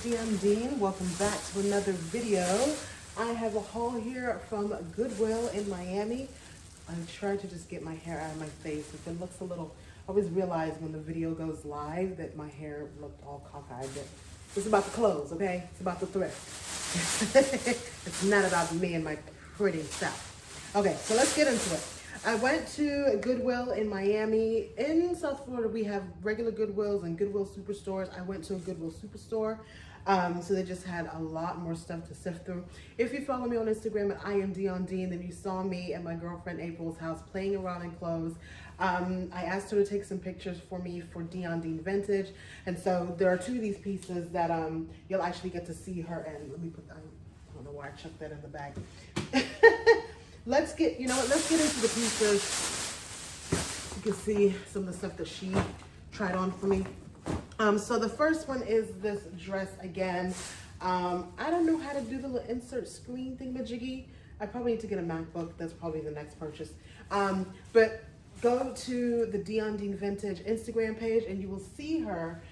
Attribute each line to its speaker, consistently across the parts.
Speaker 1: DM Dean. Welcome back to another video. I have a haul here from Goodwill in Miami. I tried to just get my hair out of my face. If it looks a little, I always realize when the video goes live that my hair looked all cockeyed. But it's about the clothes, okay? It's about the thrift. It's not about me and my pretty self. Okay, so let's get into it. I went to Goodwill in Miami. In South Florida, we have regular Goodwills and Goodwill superstores. I went to a Goodwill superstore. So they just had a lot more stuff to sift through. If you follow me on Instagram at @IamDionDean, then you saw me at my girlfriend April's house playing around in clothes. I asked her to take some pictures for me for Dion Dean Vintage. And so there are two of these pieces that you'll actually get to see her in. Let me put that, I don't know why I chucked that in the bag. Let's get into the pieces. You can see some of the stuff that she tried on for me. So the first one is this dress again. I don't know how to do the little insert screen thingamajiggy. I probably need to get a MacBook. That's probably the next purchase. But go to the Dion Dean Vintage Instagram page and you will see her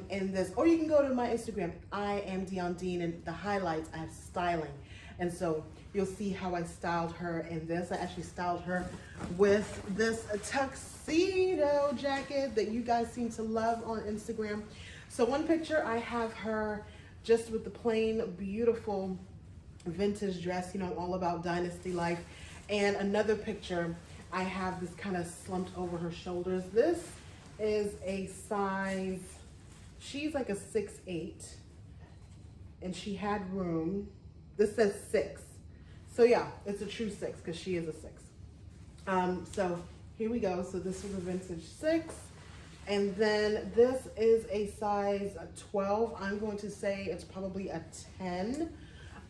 Speaker 1: in this. Or you can go to my Instagram, @IamDionDean, and the highlights, I have styling. And so you'll see how I styled her in this. I actually styled her with this tuxedo jacket that you guys seem to love on Instagram. So one picture, I have her just with the plain, beautiful vintage dress, all about dynasty life. And another picture, I have this kind of slumped over her shoulders. This is a size, she's like a 6'8", and she had room. This says 6. So yeah, it's a true 6 because she is a 6. So here we go. So this was a vintage 6. And then this is a size 12. I'm going to say it's probably a 10.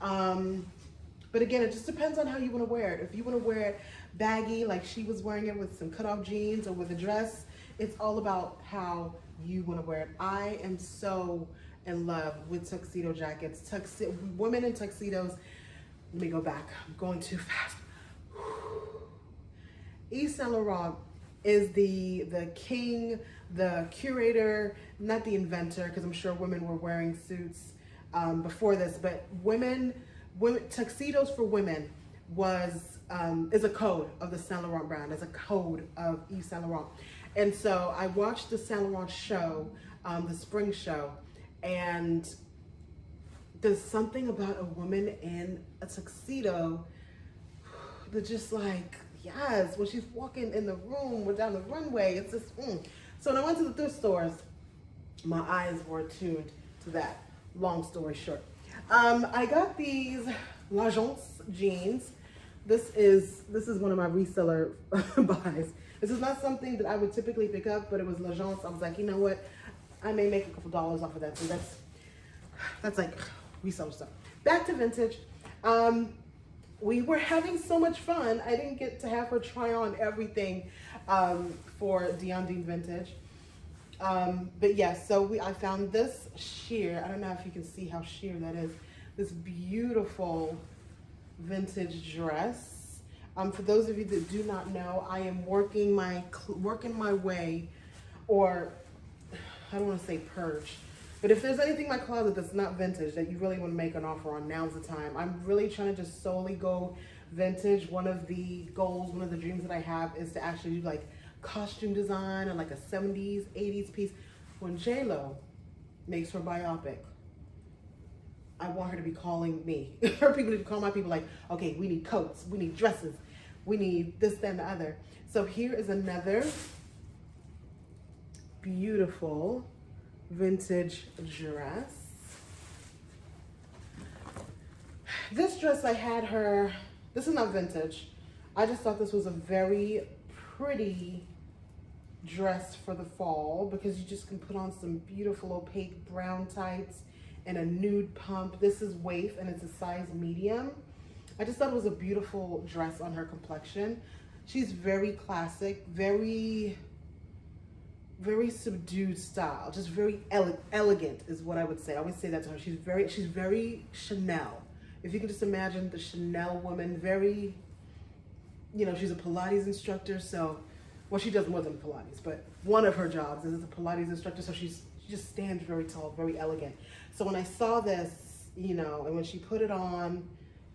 Speaker 1: But again, it just depends on how you want to wear it. If you want to wear it baggy, like she was wearing it with some cutoff jeans or with a dress, it's all about how you want to wear it. I am so in love with tuxedo jackets. Women in tuxedos. Let me go back. I'm going too fast. Yves Saint Laurent is the king, the curator, not the inventor, because I'm sure women were wearing suits before this, but women tuxedos for women is a code of the Saint Laurent brand, is a code of Yves Saint Laurent. And so I watched the Saint Laurent show, the spring show, and there's something about a woman in a tuxedo that just like, yes, when she's walking in the room or down the runway, it's just, So when I went to the thrift stores, my eyes were attuned to that, long story short. I got these L'Agence jeans. This is one of my reseller buys. This is not something that I would typically pick up, but it was L'Agence. I was like, you know what? I may make a couple dollars off of that. So that's like reseller stuff. Back to vintage. We were having so much fun. I didn't get to have her try on everything for Dion Dean Vintage. But yes, so I found this sheer. I don't know if you can see how sheer that is. This beautiful vintage dress. For those of you that do not know, I am working my way, or I don't want to say purge, but if there's anything in my closet that's not vintage that you really want to make an offer on, now's the time. I'm really trying to just solely go vintage. One of the goals, one of the dreams that I have is to actually do like costume design or like a 70s, 80s piece. When J-Lo makes her biopic, I want her to be calling me. Her people to call my people like, okay, we need coats, we need dresses, we need this, that, and the other. So here is another beautiful vintage dress. This dress I had her, this is not vintage. I just thought this was a very pretty dress for the fall because you just can put on some beautiful opaque brown tights and a nude pump. This is waif and it's a size medium. I just thought it was a beautiful dress on her complexion. She's very classic, very subdued style, just very elegant is what I would say. I always say that to her. She's very Chanel. If you can just imagine the Chanel woman, very, she's a Pilates instructor, so, well, she does more than Pilates, but one of her jobs is as a Pilates instructor, so she's she just stands very tall, very elegant. So when I saw this, you know, and when she put it on,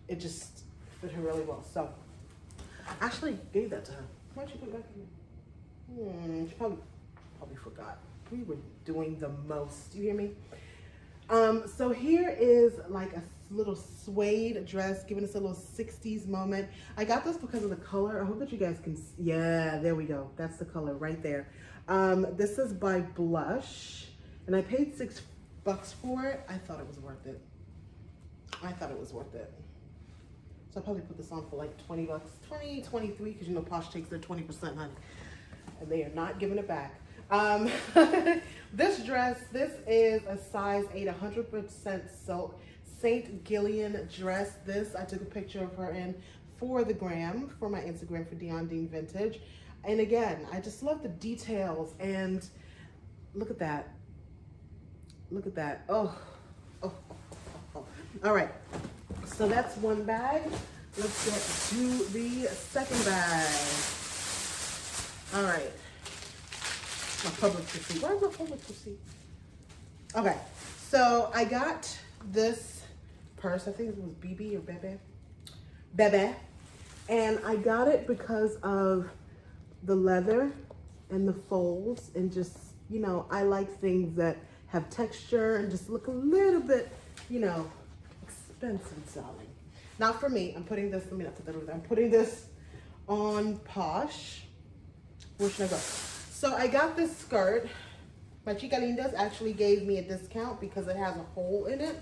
Speaker 1: it just fit her really well. So I actually gave that to her. Why'd she put it back in there? She probably forgot. We were doing the most. You hear me? So here is like a little suede dress, giving us a little 60s moment. I got this because of the color. I hope that you guys can see. Yeah, there we go. That's the color right there. This is by Blush, and I paid $6 for it. I thought it was worth it. I thought it was worth it. So I'll probably put this on for like $20, 20, 23, because you know Posh takes their 20%, honey. And they are not giving it back. This dress, this is a size 8, 100% silk, St. Gillian dress. This, I took a picture of her in for the gram, for my Instagram, for Dion Dean Vintage. And again, I just love the details, and look at that. Look at that. Oh. All right, so that's one bag. Let's get to the second bag. All right. My public to see. Where's my public to see? Okay, so I got this purse. I think it was BB or Bebe. And I got it because of the leather and the folds, and just, you know, I like things that have texture and just look a little bit, you know, expensive selling. Not for me. I'm putting this, let me not put that over there. I'm putting this on Posh. Where should I go? So I got this skirt. My Chica Lindas actually gave me a discount because it has a hole in it.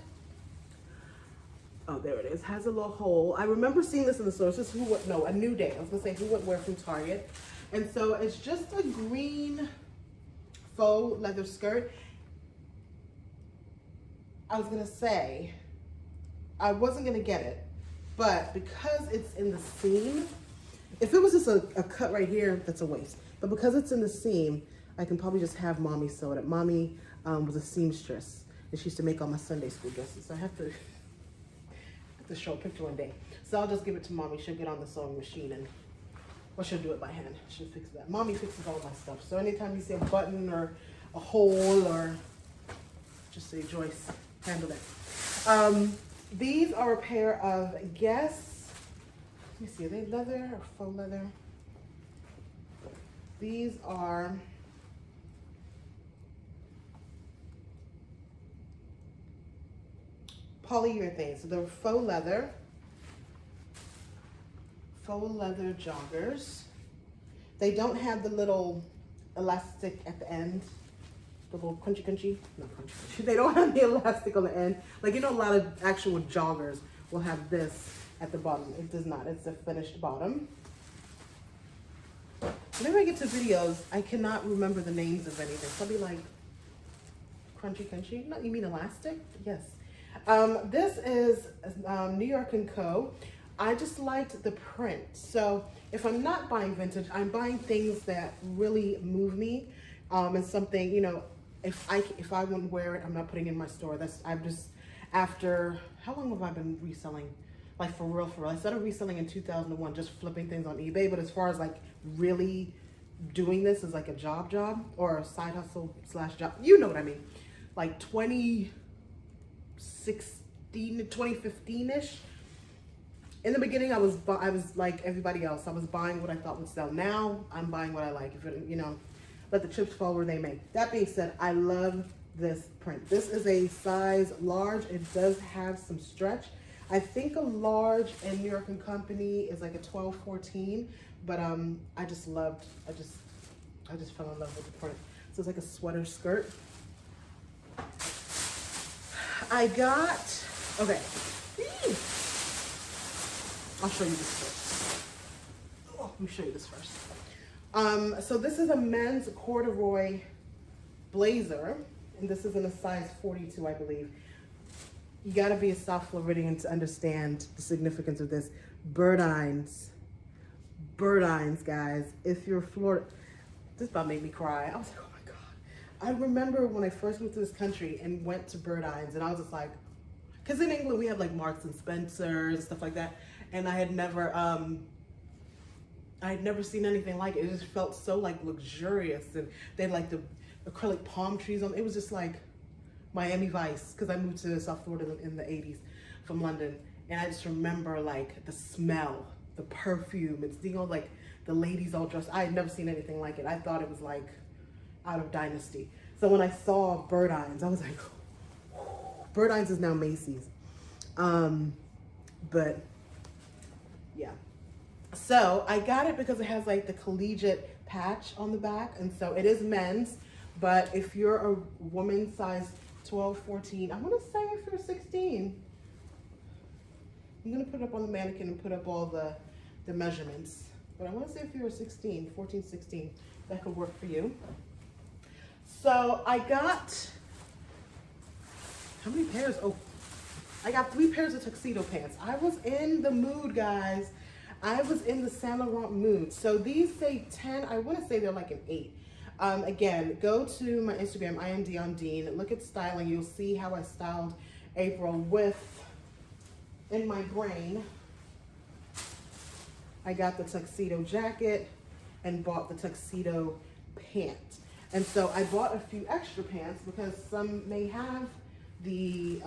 Speaker 1: Oh, there it is. Has a little hole. I remember seeing this in the store. This is a New Day. I was gonna say who would wear from Target. And so it's just a green faux leather skirt. I was gonna say, I wasn't gonna get it, but because it's in the seam, if it was just a cut right here, that's a waste. But because it's in the seam, I can probably just have Mommy sew it up. Mommy was a seamstress, and she used to make all my Sunday school dresses. So I have to show a picture one day. So I'll just give it to Mommy. She'll get on the sewing machine, and well, she'll do it by hand. She'll fix that. Mommy fixes all my stuff. So anytime you see a button or a hole, or just say, Joyce, handle that. These are a pair of Guess. Let me see, are they leather or faux leather? These are polyurethane, so they're faux leather joggers. They don't have the little elastic at the end, the little crunchy. They don't have the elastic on the end. Like, you know, a lot of actual joggers will have this at the bottom. It does not. It's a finished bottom. Whenever I get to videos, I cannot remember the names of anything. So I'll be like, crunchy. No, you mean elastic? Yes. This is New York & Co. I just liked the print. So if I'm not buying vintage, I'm buying things that really move me. And something, you know, if I wouldn't wear it, I'm not putting it in my store. After, how long have I been reselling? Like for real. I started reselling in 2001, just flipping things on eBay. But as far as like really doing this as like a job or a side hustle / job, you know what I mean? Like 2015-ish. In the beginning, I was like everybody else. I was buying what I thought would sell. Now I'm buying what I like. If it, you know, let the chips fall where they may. That being said, I love this print. This is a size large. It does have some stretch. I think a large in New York & Company is like a 12, 14, but I just fell in love with the print. So it's like a sweater skirt. I got, okay. I'll show you this first. Oh, let me show you this first. So this is a men's corduroy blazer, and this is in a size 42, I believe. You gotta be a South Floridian to understand the significance of this. Burdines, guys. If you're Florida, this about made me cry. I was like, oh my God. I remember when I first moved to this country and went to Burdines, and I was just like, because in England we have like Marks and Spencer and stuff like that, and I had never seen anything like it. It just felt so like luxurious, and they had like the acrylic palm trees on. It was just like Miami Vice, because I moved to South Florida in the 80s from London. And I just remember like the smell, the perfume. It's, you know, like the ladies all dressed. I had never seen anything like it. I thought it was like out of Dynasty. So when I saw Burdines, I was like, Burdines is now Macy's. But yeah. So I got it because it has like the collegiate patch on the back. And so it is men's, but if you're a woman size 12, 14, I want to say if you're 16, I'm going to put it up on the mannequin and put up all the measurements. But I want to say if you're 16, 14, 16, that could work for you. So I got, how many pairs? Oh, I got 3 pairs of tuxedo pants. I was in the mood, guys. I was in the Saint Laurent mood. So these say 10, I want to say they're like an 8. Again, go to my Instagram, I am Dion Dean. Look at styling. You'll see how I styled April with, in my brain, I got the tuxedo jacket and bought the tuxedo pant. And so I bought a few extra pants because some may have the,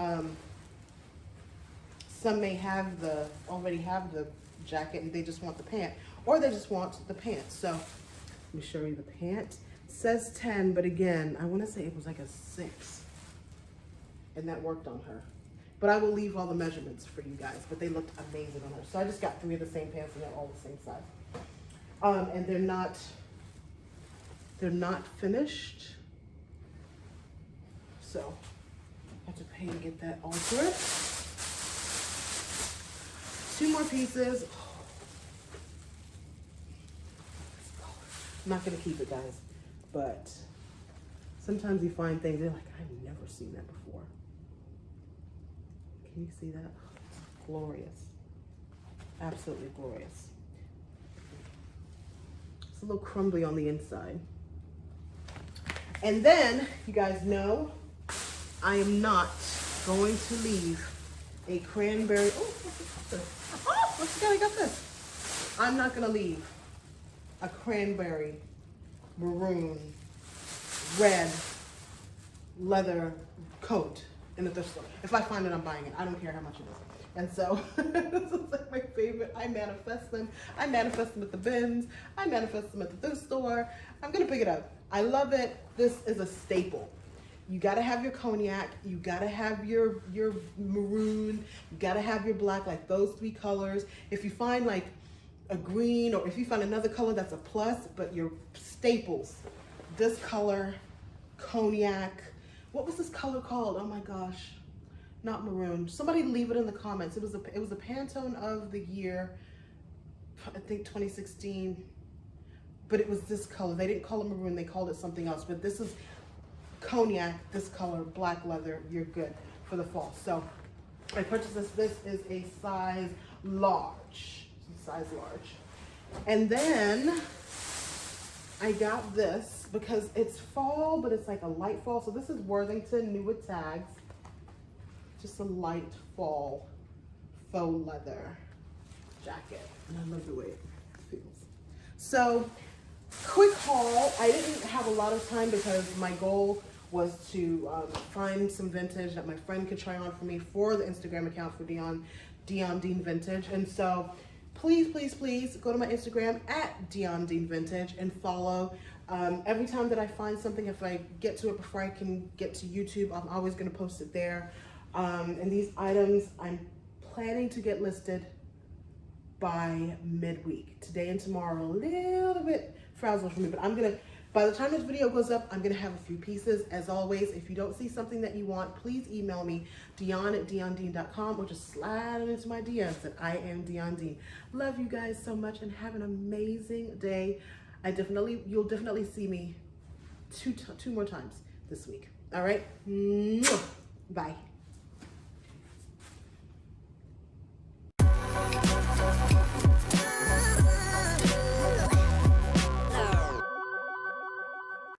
Speaker 1: already have the jacket and they just want the pant, or they just want the pants. So let me show you the pant. It says 10, but again, I want to say it was like a 6, and that worked on her. But I will leave all the measurements for you guys, but they looked amazing on her. So I just got 3 of the same pants and they're all the same size. And they're not finished. So I have to pay to get that altered. 2 more pieces. I'm not gonna keep it, guys, but sometimes you find things, you're like, I've never seen that before. Can you see that? It's glorious. Absolutely glorious. It's a little crumbly on the inside. And then, you guys know, I am not going to leave a cranberry. Oh, I forgot I got this. I'm not gonna leave a cranberry, maroon, red leather coat in the thrift store. If I find it, I'm buying it. I don't care how much it is. And so this is like my favorite. I manifest them. I manifest them at the bins. I manifest them at the thrift store. I'm gonna pick it up. I love it. This is a staple. You gotta have your cognac, you gotta have your maroon, you gotta have your black, like those 3 colors. If you find like a green, or if you find another color, that's a plus, but your staples, this color, cognac, what was this color called? Oh my gosh, not maroon. Somebody leave it in the comments. It was a Pantone of the year, I think 2016, but it was this color. They didn't call it maroon, they called it something else, but this is cognac, this color, black leather. You're good for the fall. So I purchased this. This is a size large. And then I got this because it's fall, but it's like a light fall. So this is Worthington, new with tags. Just a light fall faux leather jacket. And I love the way it feels. So quick haul. I didn't have a lot of time because my goal was to find some vintage that my friend could try on for me for the Instagram account for Dion Dean Vintage. And so please, please, please go to my Instagram at Dion Dean Vintage and follow. Every time that I find something, if I get to it before I can get to YouTube, I'm always gonna post it there. And these items I'm planning to get listed by midweek. Today and tomorrow, a little bit frazzled for me, but I'm gonna, by the time this video goes up, I'm gonna have a few pieces. As always, if you don't see something that you want, please email me, dion@diondean.com, or just slide it into my DMs that I am Dion Dean. Love you guys so much and have an amazing day. You'll definitely see me two more times this week. All right, bye.